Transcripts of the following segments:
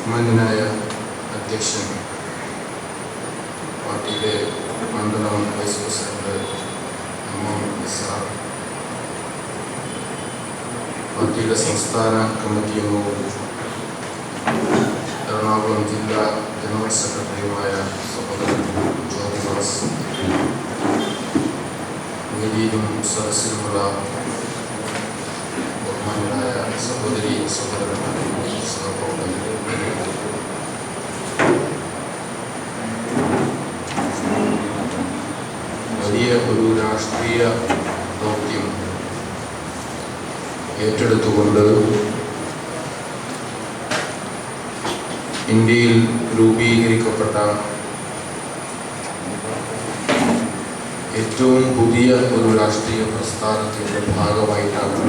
മാന്യനായ അധ്യക്ഷൻ, പാർട്ടിയിലെ മണ്ഡലം വൈസ് പ്രസിഡന്റ് സാർ, പാർട്ടിയുടെ സംസ്ഥാന കമ്മിറ്റി അംഗവും എറണാകുളം ജില്ലാ ജനറൽ സെക്രട്ടറിയുമായ സഹോദരൻ ജോർജ്, വേദിയിലും സദസ്സിലുമുള്ള ബഹുമാന്യരായ സഹോദരി സഹോദരന്മാരെ, സഹപ്രവർത്തകരെ, വലിയ ഒരു രാഷ്ട്രീയ ദൗത്യം ഏറ്റെടുത്തുകൊണ്ട് ഇന്ത്യയിൽ രൂപീകരിക്കപ്പെട്ട ഏറ്റവും പുതിയ ഒരു രാഷ്ട്രീയ പ്രസ്ഥാനത്തിൻ്റെ ഭാഗമായിട്ടാണ്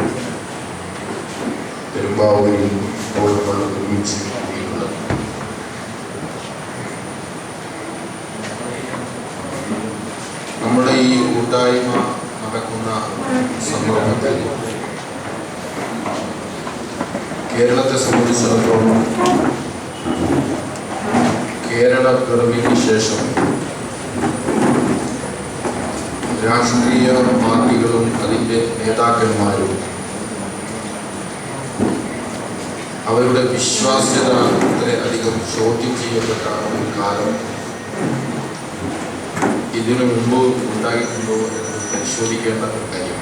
പെരുമ്പാവൂരിൽ ഇപ്പോൾ നമ്മൾ ഒരുമിച്ച് കൂടിയിട്ടുള്ളത്. നമ്മുടെ ഈ കൂട്ടായ്മ നടക്കുന്ന സന്ദർഭത്തിൽ കേരളത്തെ സംബന്ധിച്ചിടത്തോളം കേരള പിറവിക്ക് ശേഷം രാഷ്ട്രീയ പാർട്ടികളും അതിൻ്റെ നേതാക്കന്മാരും അവരുടെ വിശ്വാസ്യത അധികം ചോദ്യം ചെയ്യപ്പെട്ട ഒരു കാലം ഇതിനു മുമ്പ് ഉണ്ടായിട്ടുണ്ടോ എന്ന് പരിശോധിക്കേണ്ട ഒരു കാര്യമാണ്.